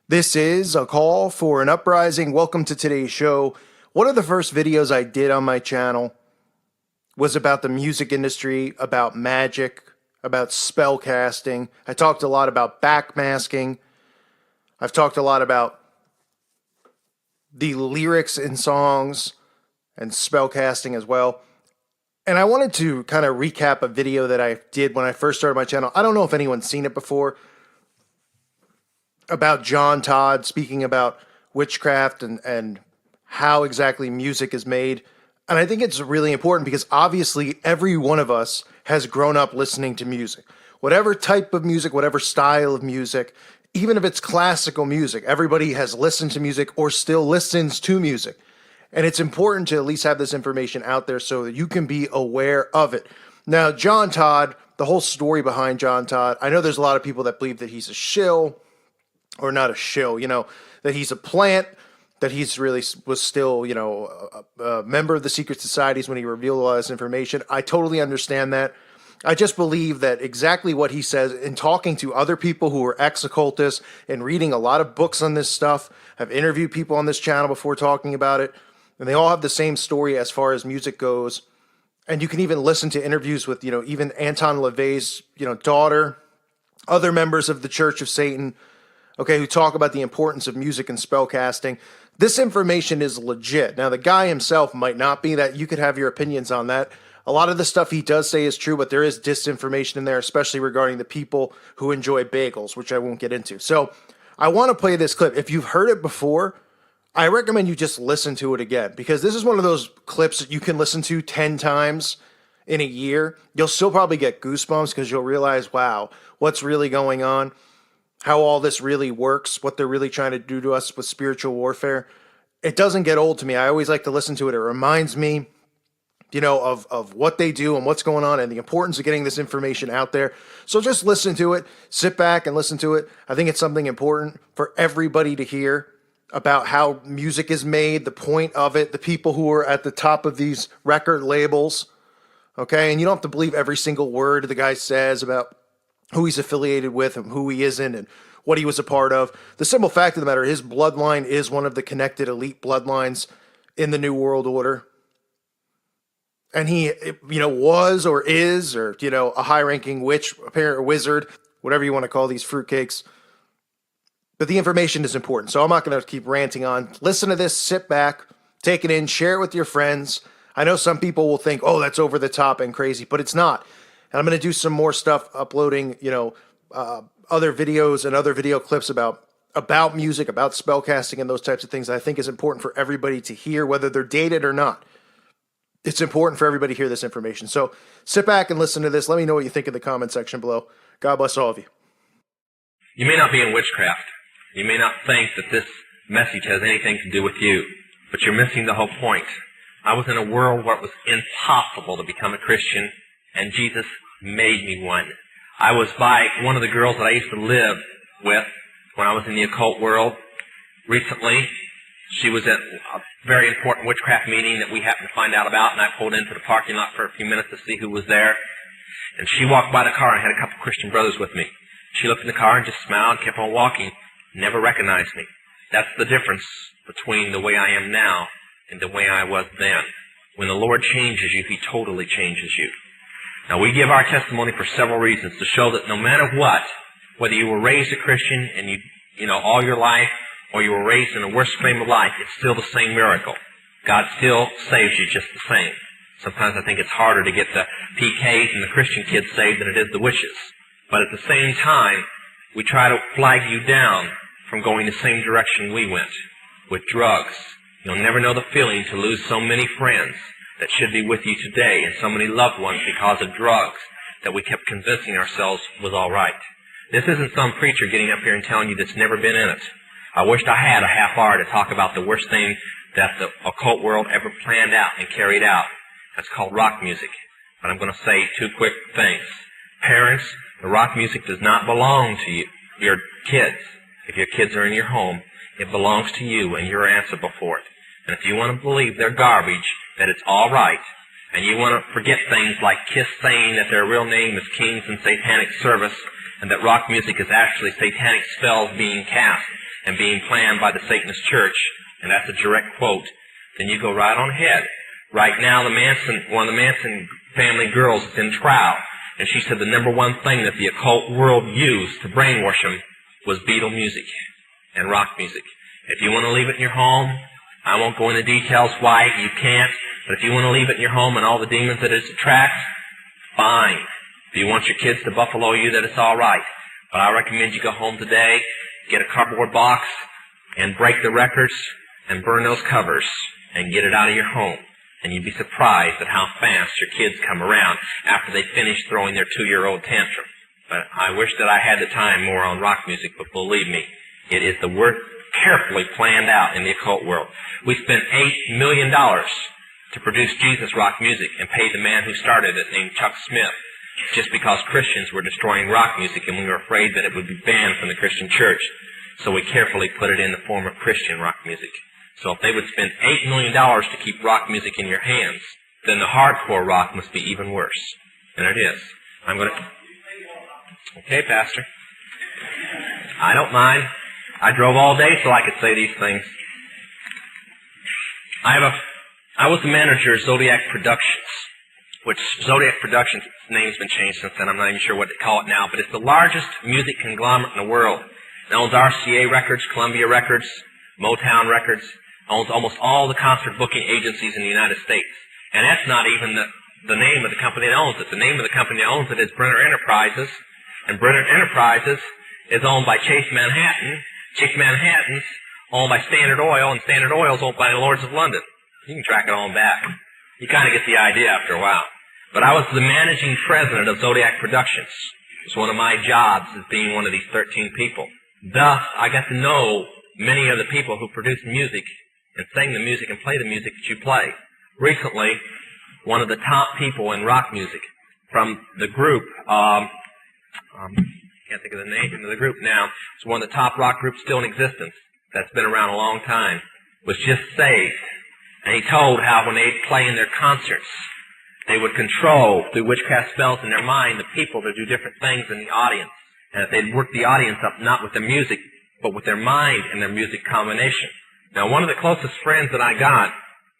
This is a call for an uprising. Welcome to today's show. One of the first videos I did on my channel was about the music industry, about magic, about spell casting. I talked a lot about backmasking. I've talked a lot about the lyrics in songs and spell casting as well. And I wanted to kind of recap a video that I did when I first started my channel. I don't know if anyone's seen it before, about John Todd speaking about witchcraft and how exactly music is made. And I think it's really important because obviously every one of us has grown up listening to music. Whatever type of music, whatever style of music, even if it's classical music, everybody has listened to music or still listens to music. And it's important to at least have this information out there so that you can be aware of it. Now, John Todd, the whole story behind John Todd, I know there's a lot of people that believe that he's a shill, or not a shill, that he's a plant, that he's really was still, a member of the secret societies when he revealed all this information. I totally understand that. I just believe that exactly what he says in talking to other people who are ex-occultists and reading a lot of books on this stuff. I've interviewed people on this channel before talking about it, and they all have the same story as far as music goes. And you can even listen to interviews with, even Anton LaVey's, daughter, other members of the Church of Satan, who talk about the importance of music and spell casting. This information is legit. Now, the guy himself might not be. That you could have your opinions on that. A lot of the stuff he does say is true, but there is disinformation in there, especially regarding the people who enjoy bagels, which I won't get into. So I want to play this clip. If you've heard it before, I recommend you just listen to it again, because this is one of those clips that you can listen to 10 times in a year. You'll still probably get goosebumps because you'll realize, wow, what's really going on? How all this really works, what they're really trying to do to us with spiritual warfare. It doesn't get old to me. I always like to listen to it. It reminds me, of what they do and what's going on and the importance of getting this information out there. So just listen to it, sit back and listen to it. I think it's something important for everybody to hear about how music is made, the point of it, the people who are at the top of these record labels. And you don't have to believe every single word the guy says about who he's affiliated with and who he isn't and what he was a part of. The simple fact of the matter, his bloodline is one of the connected elite bloodlines in the New World Order. And he, was or is, or, a high-ranking witch, apparent wizard, whatever you want to call these fruitcakes. But the information is important, so I'm not going to keep ranting on. Listen to this, sit back, take it in, share it with your friends. I know some people will think, oh, that's over the top and crazy, but it's not. And I'm going to do some more stuff, uploading, other videos and other video clips about music, about spellcasting and those types of things that I think is important for everybody to hear, whether they're dated or not. It's important for everybody to hear this information. So sit back and listen to this. Let me know what you think in the comment section below. God bless all of you. You may not be in witchcraft. You may not think that this message has anything to do with you, but you're missing the whole point. I was in a world where it was impossible to become a Christian, and Jesus made me one. I was by one of the girls that I used to live with when I was in the occult world. Recently, she was at a very important witchcraft meeting that we happened to find out about, and I pulled into the parking lot for a few minutes to see who was there. And she walked by the car and had a couple of Christian brothers with me. She looked in the car and just smiled, kept on walking, never recognized me. That's the difference between the way I am now and the way I was then. When the Lord changes you, He totally changes you. Now, we give our testimony for several reasons, to show that no matter what, whether you were raised a Christian and all your life, or you were raised in the worst frame of life, it's still the same miracle. God still saves you just the same. Sometimes I think it's harder to get the PKs and the Christian kids saved than it is the witches. But at the same time, we try to flag you down from going the same direction we went, with drugs. You'll never know the feeling to lose so many friends that should be with you today, and so many loved ones because of drugs that we kept convincing ourselves was all right. This isn't some preacher getting up here and telling you that's never been in it. I wished I had a half hour to talk about the worst thing that the occult world ever planned out and carried out. That's called rock music. But I'm going to say two quick things. Parents, the rock music does not belong to you, your kids. If your kids are in your home, it belongs to you, and you're answerable for it. And if you want to believe they're garbage, that it's all right, and you want to forget things like Kiss saying that their real name is Kings in Satanic Service, and that rock music is actually satanic spells being cast, and being planned by the Satanist church, and that's a direct quote, then you go right on ahead. Right now, one of the Manson family girls is in trial, and she said the number one thing that the occult world used to brainwash them was Beatle music and rock music. If you want to leave it in your home, I won't go into details why you can't, but if you want to leave it in your home and all the demons that it attracts, fine. If you want your kids to buffalo you, that it's all right. But I recommend you go home today, get a cardboard box, and break the records, and burn those covers, and get it out of your home. And you'd be surprised at how fast your kids come around after they finish throwing their 2-year-old tantrum. But I wish that I had the time more on rock music, but believe me, it is the work carefully planned out in the occult world. We spent $8 million to produce Jesus rock music and paid the man who started it, named Chuck Smith, just because Christians were destroying rock music and we were afraid that it would be banned from the Christian church. So we carefully put it in the form of Christian rock music. So if they would spend $8 million to keep rock music in your hands, then the hardcore rock must be even worse. And it is. I'm going to... Okay, Pastor. I don't mind. I drove all day so I could say these things. I was the manager of Zodiac Productions, which Zodiac Productions' name's been changed since then. I'm not even sure what they call it now, but it's the largest music conglomerate in the world. It owns RCA Records, Columbia Records, Motown Records, owns almost all the concert booking agencies in the United States. And that's not even the name of the company that owns it. The name of the company that owns it is Brenner Enterprises, and Brenner Enterprises is owned by Chase Manhattan. Chase Manhattan's owned by Standard Oil, and Standard Oil's owned by the Lords of London. You can track it on back. You kind of get the idea after a while. But I was the managing president of Zodiac Productions. It was one of my jobs as being one of these 13 people. Thus, I got to know many of the people who produce music and sing the music and play the music that you play. Recently, one of the top people in rock music from the group, can't think of the name of the group now, it's one of the top rock groups still in existence that's been around a long time, was just saved. And he told how when they'd play in their concerts, they would control, through witchcraft spells in their mind, the people to do different things in the audience. And that they'd work the audience up not with their music, but with their mind and their music combination. Now, one of the closest friends that I got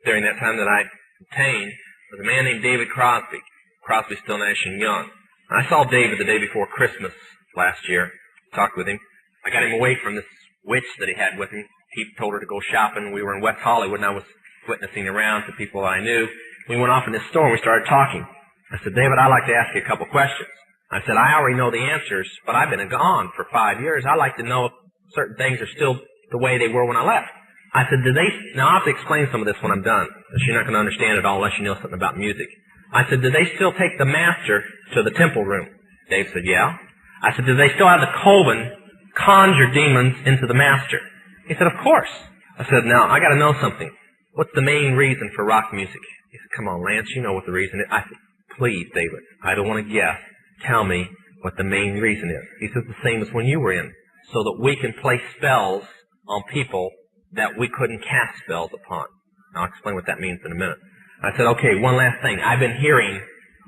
during that time that I obtained was a man named David Crosby. Crosby, Still, Nash and Young. And I saw David the day before Christmas last year, talked with him. I got him away from this witch that he had with him. He told her to go shopping. We were in West Hollywood, and I was witnessing around to people I knew. We went off in this store, and we started talking. I said, David, I'd like to ask you a couple questions. I said, I already know the answers, but I've been gone for 5 years. I'd like to know if certain things are still the way they were when I left. I said, now I'll have to explain some of this when I'm done, because you're not going to understand it all unless you know something about music. I said, do they still take the master to the temple room? Dave said, yeah. I said, do they still have the coven conjure demons into the master? He said, of course. I said, now, I got to know something. What's the main reason for rock music? He said, come on, Lance, you know what the reason is. I said, please, David, I don't want to guess. Tell me what the main reason is. He says, the same as when you were in, so that we can play spells on people that we couldn't cast spells upon. I'll explain what that means in a minute. I said, okay, one last thing. I've been hearing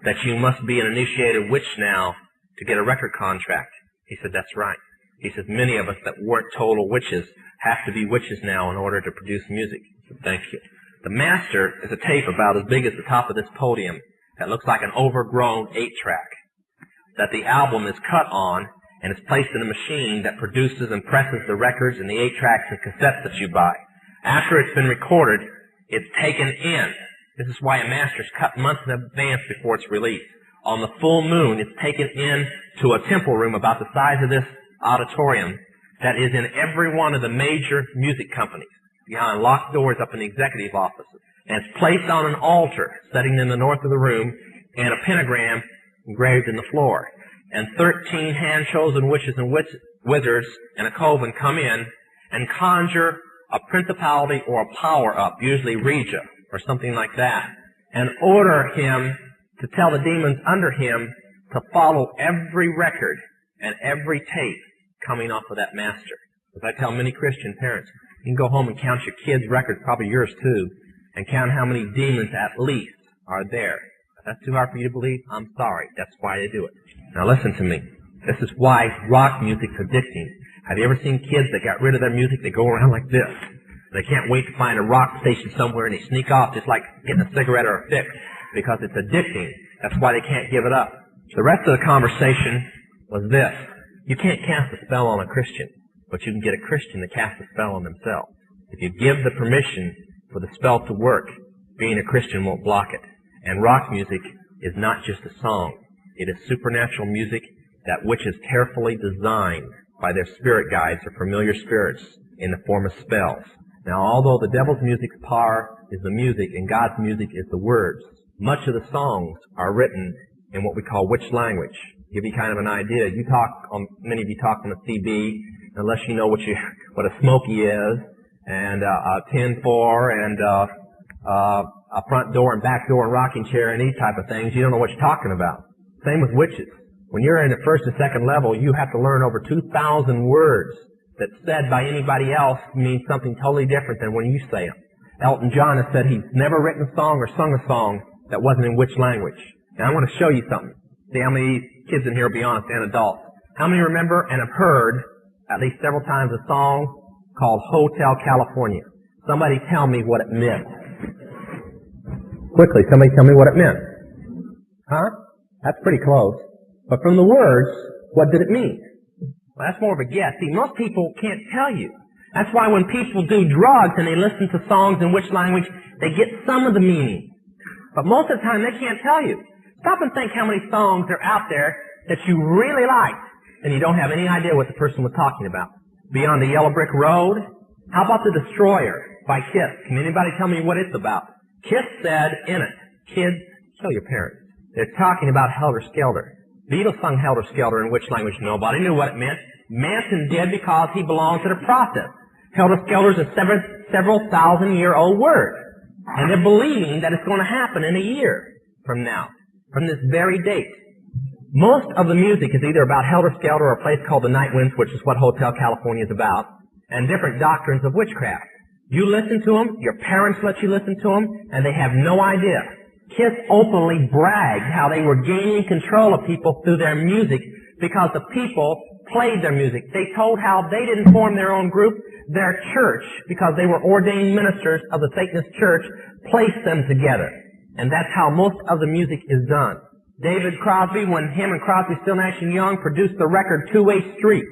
that you must be an initiated witch now to get a record contract. He said, that's right. He says, many of us that weren't total witches have to be witches now in order to produce music. I said, thank you. The master is a tape about as big as the top of this podium that looks like an overgrown 8-track that the album is cut on, and it's placed in a machine that produces and presses the records and the 8-tracks and cassettes that you buy. After it's been recorded, it's taken in. This is why a master's cut months in advance before it's released. On the full moon, it's taken in to a temple room about the size of this auditorium that is in every one of the major music companies, behind locked doors up in the executive offices. And it's placed on an altar sitting in the north of the room, and a pentagram engraved in the floor. And 13 hand-chosen witches and wizards and a coven come in and conjure a principality or a power up, usually Regia or something like that, and order him to tell the demons under him to follow every record and every tape coming off of that master. As I tell many Christian parents, you can go home and count your kids' records, probably yours too, and count how many demons at least are there. If that's too hard for you to believe, I'm sorry. That's why they do it. Now listen to me. This is why rock music's addicting. Have you ever seen kids that got rid of their music? They go around like this. They can't wait to find a rock station somewhere, and they sneak off just like getting a cigarette or a fix because it's addicting. That's why they can't give it up. The rest of the conversation was this. You can't cast a spell on a Christian, but you can get a Christian to cast a spell on themselves. If you give the permission for the spell to work, being a Christian won't block it. And rock music is not just a song. It is supernatural music, that which is carefully designed by their spirit guides or familiar spirits in the form of spells. Now, although the devil's music's power is the music and God's music is the words, much of the songs are written in what we call witch language. Give you kind of an idea. Many of you talk on a CB, unless you know what a smoky is, and a 10-4, and a front door and back door and rocking chair and these type of things. You don't know what you're talking about. Same with witches. When you're in the first and second level, you have to learn over 2,000 words that said by anybody else means something totally different than when you say them. Elton John has said he's never written a song or sung a song that wasn't in witch language. Now I want to show you something. See how many kids in here will be honest and adults. How many remember and have heard at least several times a song called Hotel California? Somebody tell me what it meant. Quickly, somebody tell me what it meant. Huh? That's pretty close. But from the words, what did it mean? Well, that's more of a guess. See, most people can't tell you. That's why when people do drugs and they listen to songs in which language, they get some of the meaning. But most of the time, they can't tell you. Stop and think how many songs are out there that you really like, and you don't have any idea what the person was talking about. Beyond the Yellow Brick Road? How about The Destroyer by Kiss? Can anybody tell me what it's about? Kiss said in it, kids, kill your parents. They're talking about Helter Skelter. Beatles sung Helter Skelter in which language? Nobody knew what it meant. Manson did because he belongs to the process. Helter Skelter is a several thousand-year-old word. And they're believing that it's going to happen in a year from now, from this very date. Most of the music is either about Helter Skelter or a place called the Night Winds, which is what Hotel California is about, and different doctrines of witchcraft. You listen to them, your parents let you listen to them, and they have no idea. Kiss openly bragged how they were gaining control of people through their music because the people played their music. They told how they didn't form their own group. Their church, because they were ordained ministers of the Satanist church, placed them together. And that's how most of the music is done. David Crosby, when him and Crosby, Still, Nash & Young produced the record Two-Way Street,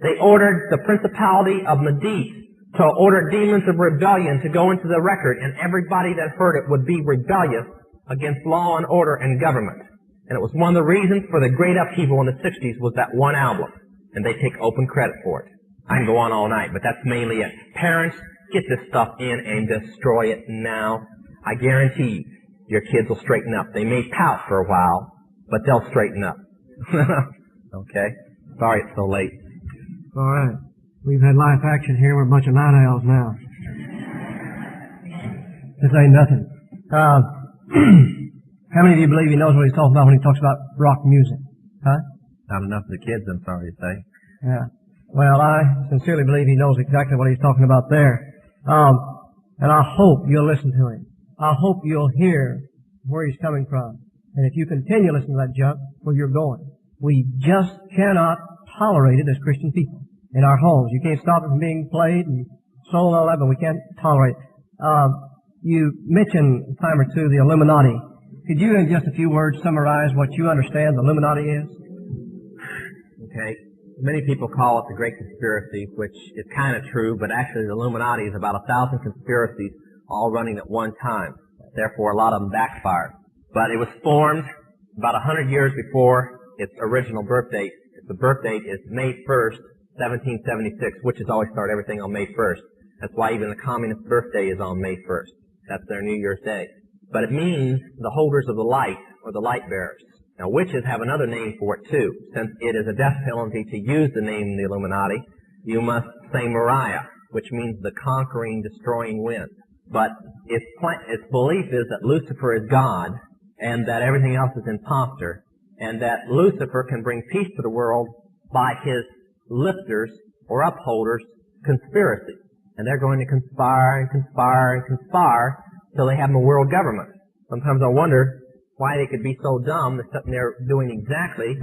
they ordered the principality of Medici to order demons of rebellion to go into the record, and everybody that heard it would be rebellious against law and order and government. And it was one of the reasons for the great upheaval in the 60s was that one album. And they take open credit for it. I can go on all night, but that's mainly it. Parents, get this stuff in and destroy it now. I guarantee you, your kids will straighten up. They may pout for a while, but they'll straighten up. Okay? Sorry it's so late. All right. We've had live action here. We're a bunch of night owls now. This ain't nothing. How many of you believe he knows what he's talking about when he talks about rock music? Huh? Not enough of the kids, I'm sorry to say. Yeah. Well, I sincerely believe he knows exactly what he's talking about there. And I hope you'll listen to him. I hope you'll hear where he's coming from. And if you continue listening to that junk, where you're going. We just cannot tolerate it as Christian people in our homes. You can't stop it from being played and sold and all that, but we can't tolerate it. You mentioned a time or two the Illuminati. Could you, in just a few words, summarize what you understand the Illuminati is? Okay. Many people call it the Great Conspiracy, which is kind of true, but actually the Illuminati is about 1,000 conspiracies all running at one time. Therefore, a lot of them backfired. But it was formed about 100 years before its original birth date. The birth date is May 1st, 1776, which has always started everything on May 1st. That's why even the communist birthday is on May 1st. That's their New Year's Day. But it means the holders of the light, or the light bearers. Now, witches have another name for it, too. Since it is a death penalty to use the name the Illuminati, you must say Mariah, which means the conquering, destroying wind. But its belief is that Lucifer is God, and that everything else is imposter, and that Lucifer can bring peace to the world by his lifters, or upholders, conspiracy. And they're going to conspire and conspire and conspire till they have a world government. Sometimes I wonder why they could be so dumb that they're doing exactly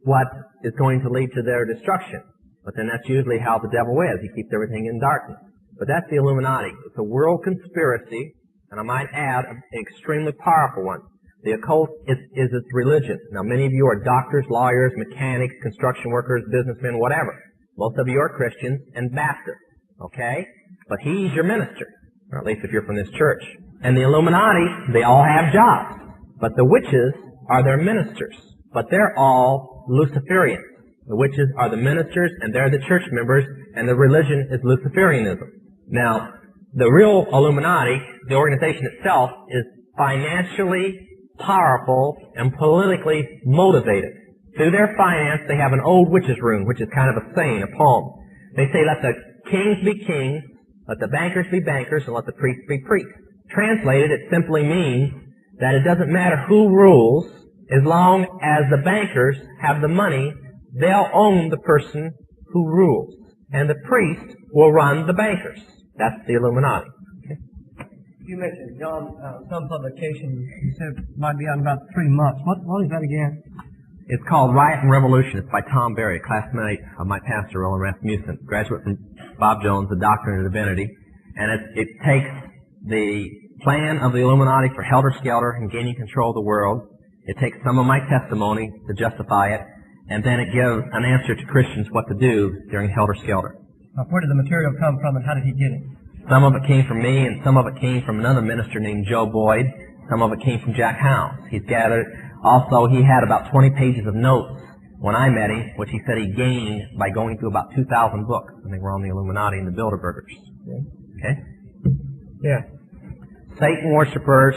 what is going to lead to their destruction. But then that's usually how the devil is. He keeps everything in darkness. But that's the Illuminati. It's a world conspiracy, and I might add, an extremely powerful one. The occult is its religion. Now, many of you are doctors, lawyers, mechanics, construction workers, businessmen, whatever. Most of you are Christians and Baptists, okay? But he's your minister, or at least if you're from this church. And the Illuminati, they all have jobs. But the witches are their ministers. But they're all Luciferians. The witches are the ministers, and they're the church members, and the religion is Luciferianism. Now, the real Illuminati, the organization itself, is financially powerful and politically motivated. Through their finance, they have an old witch's rune, which is kind of a saying, a poem. They say, let the kings be kings, let the bankers be bankers, and let the priests be priests. Translated, it simply means that it doesn't matter who rules, as long as the bankers have the money, they'll own the person who rules. And the priest will run the bankers. That's the Illuminati. Okay. You mentioned, John, some publication you said might be out in about 3 months. What is that again? It's called Riot and Revolution. It's by Tom Berry, a classmate of my pastor, Roland Rasmussen, graduate from Bob Jones, a doctor in divinity. And it takes the plan of the Illuminati for helter-skelter and gaining control of the world. It takes some of my testimony to justify it, and then it gives an answer to Christians what to do during helter-skelter. Now, where did the material come from, and how did he get it? Some of it came from me, and some of it came from another minister named Joe Boyd. Some of it came from Jack Hounds. He's gathered. Also, he had about 20 pages of notes when I met him, which he said he gained by going through about 2,000 books. I think we're on the Illuminati and the Bilderbergers. Okay? Yeah. Satan worshippers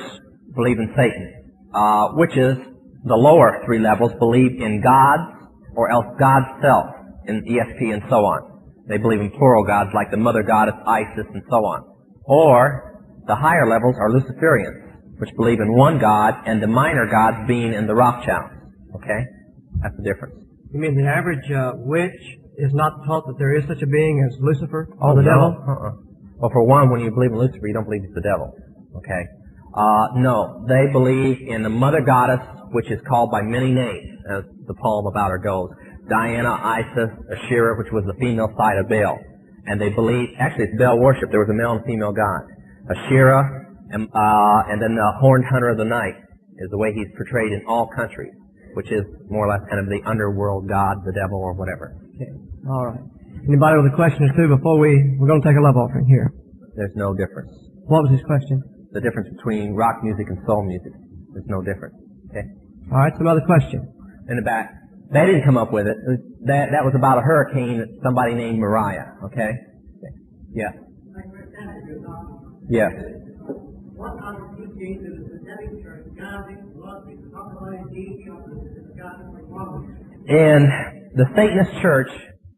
believe in Satan. Witches, the lower 3 levels, believe in gods or else God's self, in ESP and so on. They believe in plural gods like the mother goddess Isis and so on. Or the higher levels are Luciferians, which believe in one god and the minor gods being in the Rothschilds. Okay? That's the difference. You mean the average witch is not taught that there is such a being as Lucifer or the devil? Well, for one, when you believe in Lucifer, you don't believe he's the devil. Okay? No. They believe in the mother goddess, which is called by many names, as the poem about her goes. Diana, Isis, Asherah, which was the female side of Baal. And they believe, actually it's Baal worship, there was a male and female god. Asherah, and then the horned hunter of the night is the way he's portrayed in all countries, which is more or less kind of the underworld god, the devil, or whatever. Okay. All right. Anybody with a question or two before we're going to take a love offering here? There's no difference. What was his question? The difference between rock music and soul music. There's no difference. Okay? All right, some other question. In the back. They didn't come up with it. That was about a hurricane that somebody named Mariah. Okay? Yeah. Yes. What kind of teaching is the Catholic Church guiding love is in the Satanist church,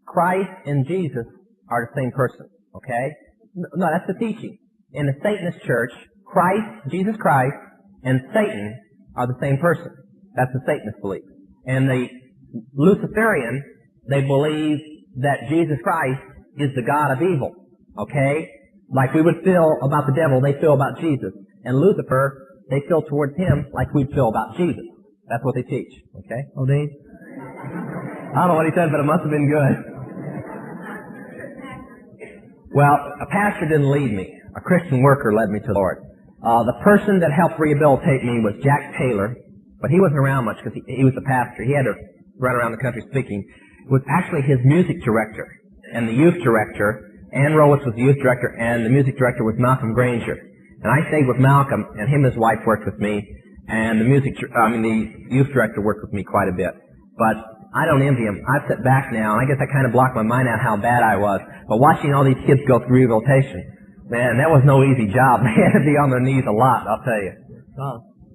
Christ and Jesus are the same person. Okay? No, that's the teaching. In the Satanist church, Christ, Jesus Christ, and Satan are the same person. That's the Satanist belief. And the Luciferian, they believe that Jesus Christ is the God of evil. Okay? Like we would feel about the devil, they feel about Jesus. And Lucifer, they feel towards him like we feel about Jesus. That's what they teach. Okay? Odine? I don't know what he said, but it must have been good. Well, a pastor didn't lead me. A Christian worker led me to the Lord. The person that helped rehabilitate me was Jack Taylor, but he wasn't around much because he was a pastor. He had to run around the country speaking. It was actually his music director and the youth director. Ann Rowitz was the youth director, and the music director was Malcolm Granger. And I stayed with Malcolm, and him and his wife worked with me, and the youth director worked with me quite a bit. But I don't envy him. I've sat back now, and I guess I kind of blocked my mind out how bad I was. But watching all these kids go through rehabilitation, man, that was no easy job. They had to be on their knees a lot, I'll tell you.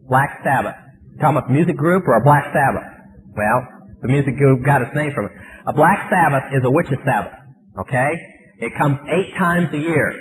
Black Sabbath. Talking about the music group or a Black Sabbath? Well, the music group got its name from it. A Black Sabbath is a witch's Sabbath, okay? It comes 8 times a year.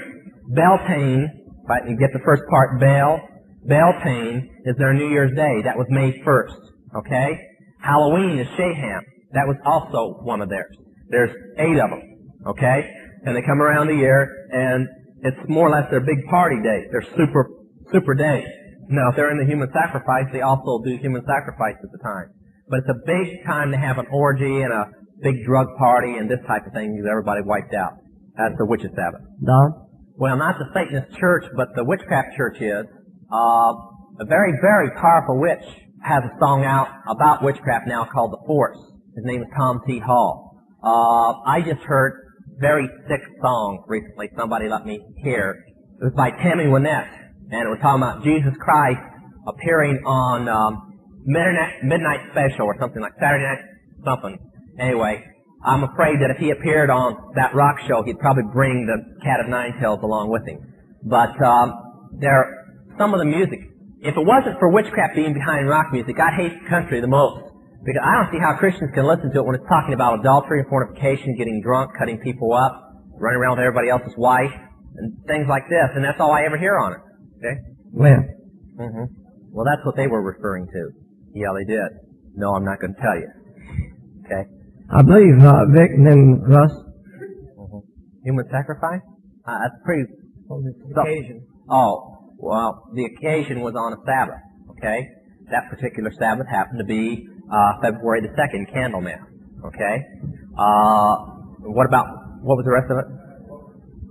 Beltane, right, you get the first part, Beltane is their New Year's Day. That was May 1st, okay? Halloween is Shaham. That was also one of theirs. There's 8 of them, okay? And they come around the year, and it's more or less their big party day. They're super days. Now, if they're in the human sacrifice, they also do human sacrifice at the time. But it's a big time to have an orgy and a big drug party and this type of thing, everybody wiped out. That's the witches' Sabbath. Don? Well, not the Satanist church, but the witchcraft church is. A very, very powerful witch has a song out about witchcraft now called The Force. His name is Tom T. Hall. I just heard a very sick song recently. Somebody let me hear. It was by Tammy Wynette, and it was talking about Jesus Christ appearing on Midnight Special or something like Saturday Night something. Anyway, I'm afraid that if he appeared on that rock show, he'd probably bring the Cat of Nine Tails along with him. But some of the music, if it wasn't for witchcraft being behind rock music, I'd hate country the most. Because I don't see how Christians can listen to it when it's talking about adultery and fornication, getting drunk, cutting people up, running around with everybody else's wife, and things like this. And that's all I ever hear on it. Okay? When? Mm-hmm. Well, that's what they were referring to. Yeah, they did. No, I'm not going to tell you. Okay? I believe, Vic, and then Russ. Mm-hmm. Human sacrifice? That's pretty... Occasion. Oh, well, the occasion was on a Sabbath. Okay? That particular Sabbath happened to be February the 2nd, Candlemas. Okay? What was the rest of it?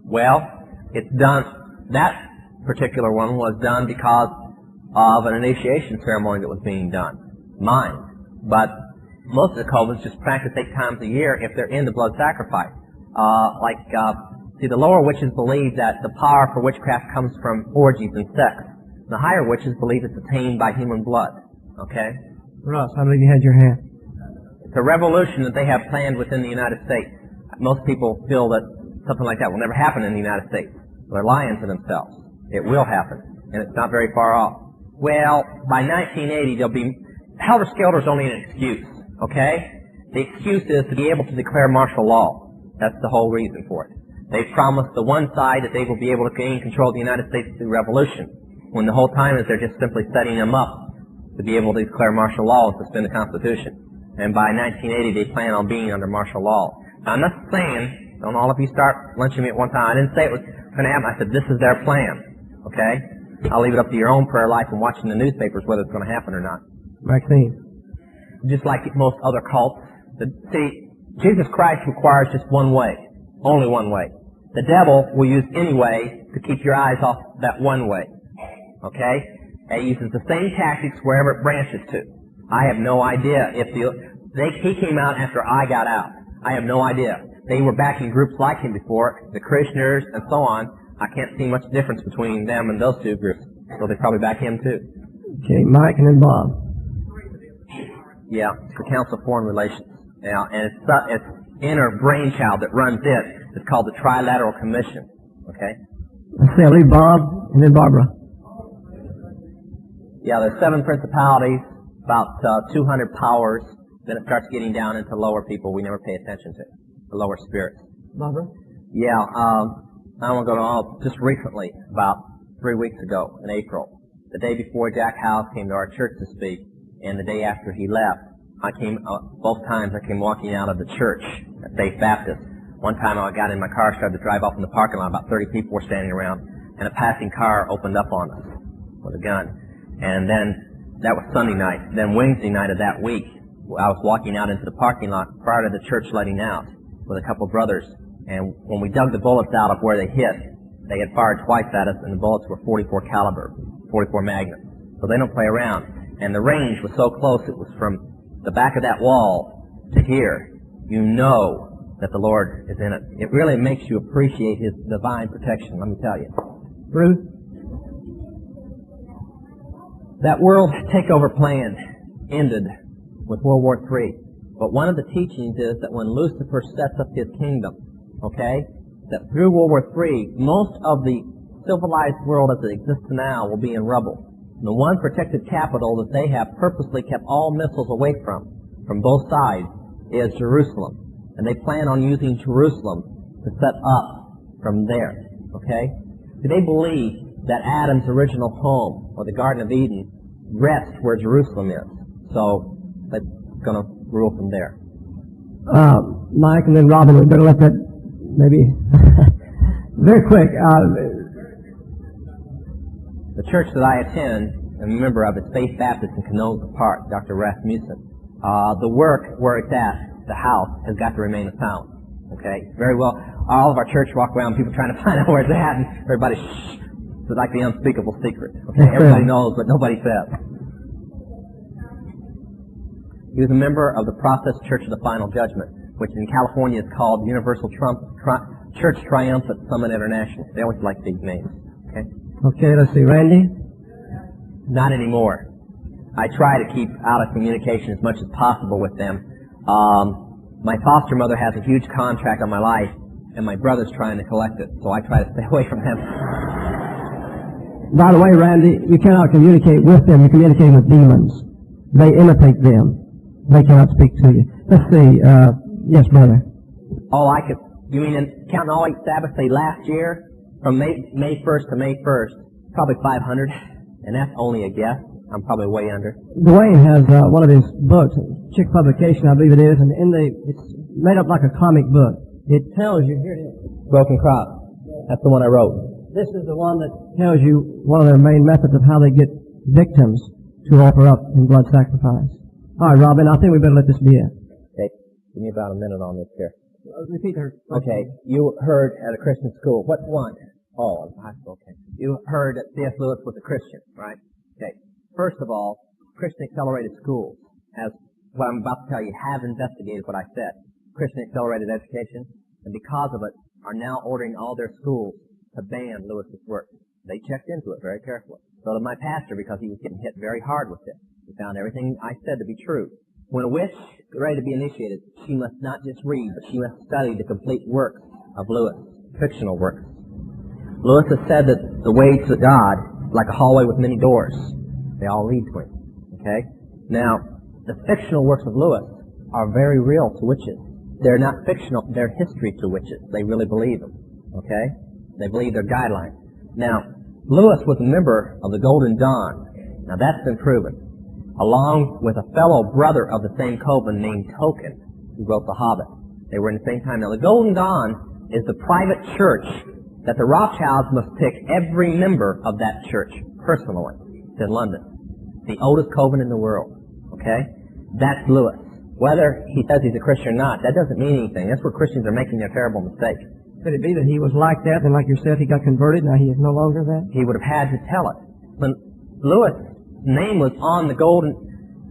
Well, it's done, that particular one was done because of an initiation ceremony that was being done. Mine. But most of the cultists just practice 8 times a year if they're in the blood sacrifice. See, the lower witches believe that the power for witchcraft comes from orgies and sex. The higher witches believe it's attained by human blood. Okay? Russ, I believe you had your hand. It's a revolution that they have planned within the United States. Most people feel that something like that will never happen in the United States. They're lying to themselves. It will happen, and it's not very far off. Well, by 1980, there'll be... Helter Skelter is only an excuse, okay? The excuse is to be able to declare martial law. That's the whole reason for it. They've promised the one side that they will be able to gain control of the United States through revolution, when the whole time is they're just simply setting them up to be able to declare martial law and suspend the Constitution. And by 1980, they plan on being under martial law. Now, I'm not saying, don't all of you start lynching me at one time. I didn't say it was going to happen. I said, this is their plan. Okay? I'll leave it up to your own prayer life and watching the newspapers whether it's going to happen or not. Maxine. Just like most other cults. See, Jesus Christ requires just one way. Only one way. The devil will use any way to keep your eyes off that one way. Okay? It uses the same tactics wherever it branches to. I have no idea if he came out after I got out. I have no idea. They were backing groups like him before, the Christianers and so on. I can't see much difference between them and those two groups. So they probably back him too. Okay, Mike and then Bob. Yeah, it's the Council of Foreign Relations. Yeah, and it's inner brainchild that runs it. It's called the Trilateral Commission. Okay? Let's see, I'll leave Bob and then Barbara. Yeah, there's 7 principalities, about 200 powers. Then it starts getting down into lower people we never pay attention to, the lower spirits. Barbara? Yeah, I want to go to all just recently, about 3 weeks ago in April. The day before Jack Howes came to our church to speak, and the day after he left, I came, both times I came walking out of the church at Faith Baptist. One time I got in my car, started to drive off in the parking lot, about 30 people were standing around, and a passing car opened up on us with a gun. And then, that was Sunday night. Then Wednesday night of that week, I was walking out into the parking lot prior to the church letting out with a couple of brothers. And when we dug the bullets out of where they hit, they had fired twice at us, and the bullets were 44 caliber, 44 Magnum. So they don't play around. And the range was so close, it was from the back of that wall to here. You know that the Lord is in it. It really makes you appreciate His divine protection, let me tell you. Ruth? That world takeover plan ended with World War III. But one of the teachings is that when Lucifer sets up his kingdom, okay, that through World War III, most of the civilized world as it exists now will be in rubble. And the one protected capital that they have purposely kept all missiles away from both sides, is Jerusalem. And they plan on using Jerusalem to set up from there, okay? Do they believe that Adam's original home, or the Garden of Eden, rests where Jerusalem is? So they're going to rule from there. Mike and then Robin, we better let that maybe very quick. The church that I attend, and a member of, is Faith Baptist in Canoga Park, Dr. Rasmussen. The work where it's at the house has got to remain a silence. Okay? Very well. All of our church walk around, people trying to find out where it's at, and everybody, shh. It's like the unspeakable secret. Okay? Everybody knows, but nobody says. He was a member of the Process Church of the Final Judgment, which in California is called Universal Church Triumphant Summit International. They always like these names. Okay? Okay, let's see. Randy? Not anymore. I try to keep out of communication as much as possible with them. My foster mother has a huge contract on my life, and my brother's trying to collect it, so I try to stay away from them. By the way, Randy, you cannot communicate with them. You communicate with demons. They imitate them. They cannot speak to you. Let's see. Yes, brother. Oh, you mean counting all 8 Sabbaths, say last year? From May 1st to May 1st, probably 500. And that's only a guess. I'm probably way under. Dwayne has one of his books, Chick Publication, I believe it is, and it's made up like a comic book. It tells you, here it is. Broken Crop. That's the one I wrote. This is the one that tells you one of their main methods of how they get victims to offer up in blood sacrifice. All right, Robin, I think we better let this be it. Okay, give me about a minute on this here. Repeat her. Okay, you heard at a Christian school. What one? Oh, high school, okay. You heard that C.S. Lewis was a Christian, right? Okay. First of all, Christian Accelerated Schools, as what I'm about to tell you, have investigated what I said. Christian Accelerated Education, and because of it, are now ordering all their schools to ban Lewis's work. They checked into it very carefully. So did my pastor, because he was getting hit very hard with it. He found everything I said to be true. When a witch is ready to be initiated, she must not just read, but she must study the complete works of Lewis, fictional works. Lewis has said that the way to God is like a hallway with many doors. They all lead to him. Okay? Now, the fictional works of Lewis are very real to witches. They're not fictional, they're history to witches. They really believe them. Okay? They believe their guidelines. Now, Lewis was a member of the Golden Dawn. Now, that's been proven. Along with a fellow brother of the same coven named Tolkien, who wrote The Hobbit. They were in the same time. Now, the Golden Dawn is the private church that the Rothschilds must pick every member of that church personally. It's in London. The oldest coven in the world. Okay? That's Lewis. Whether he says he's a Christian or not, that doesn't mean anything. That's where Christians are making their terrible mistake. Could it be that he was like that, and like you said, he got converted, now he is no longer that? He would have had to tell it. When Lewis' name was on the Golden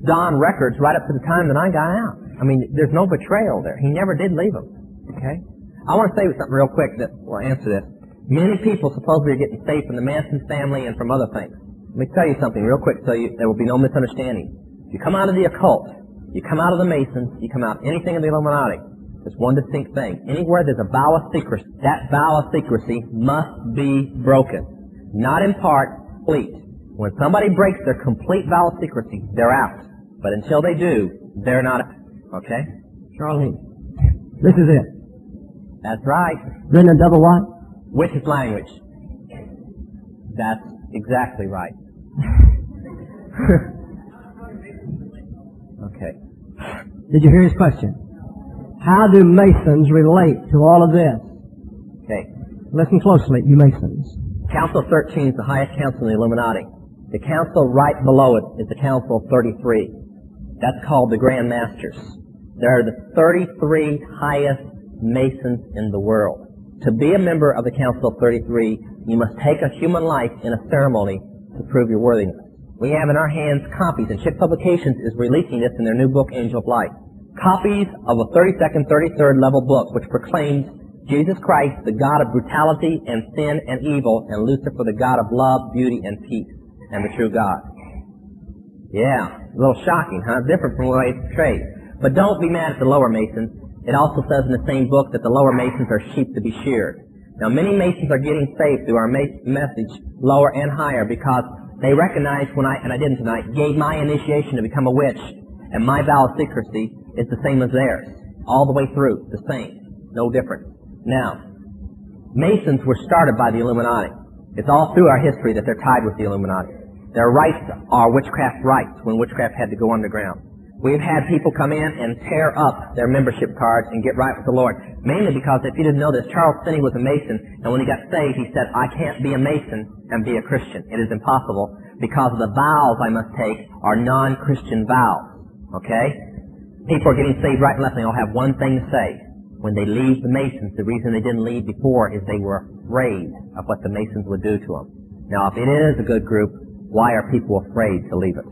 Dawn records right up to the time that I got out. I mean, there's no betrayal there. He never did leave them. Okay? I want to say something real quick that will answer this. Many people supposedly are getting saved from the Manson family and from other things. Let me tell you something real quick so there will be no misunderstanding. If you come out of the occult, you come out of the Masons, you come out anything of the Illuminati, there's one distinct thing. Anywhere there's a vow of secrecy, that vow of secrecy must be broken. Not in part, complete. When somebody breaks their complete vow of secrecy, they're out. But until they do, they're not out. Okay? Charlene, this is it. That's right. Written in double what? Witch's language. That's exactly right. Okay. Did you hear his question? How do Masons relate to all of this? Okay. Listen closely, you Masons. Council 13 is the highest council in the Illuminati. The council right below it is the Council 33. That's called the Grand Masters. There are the 33 highest Masons in the world. To be a member of the Council 33, you must take a human life in a ceremony to prove your worthiness. We have in our hands copies, and Chick Publications is releasing this in their new book, Angel of Light. Copies of a 32nd, 33rd level book which proclaims Jesus Christ, the God of brutality and sin and evil, and Lucifer, the God of love, beauty, and peace, and the true God. Yeah, a little shocking, huh? Different from the way it's portrayed. But don't be mad at the lower Masons. It also says in the same book that the lower Masons are sheep to be sheared. Now, many Masons are getting saved through our message, lower and higher, because they recognize when and I didn't tonight, gave my initiation to become a witch, and my vow of secrecy is the same as theirs. All the way through, the same. No different. Now, Masons were started by the Illuminati. It's all through our history that they're tied with the Illuminati. Their rites are witchcraft rites, when witchcraft had to go underground. We've had people come in and tear up their membership cards and get right with the Lord. Mainly because, if you didn't know this, Charles Finney was a Mason, and when he got saved, he said, I can't be a Mason and be a Christian. It is impossible, because the vows I must take are non-Christian vows. Okay? People are getting saved right and left, and they all have one thing to say. When they leave the Masons, the reason they didn't leave before is they were afraid of what the Masons would do to them. Now, if it is a good group, why are people afraid to leave it?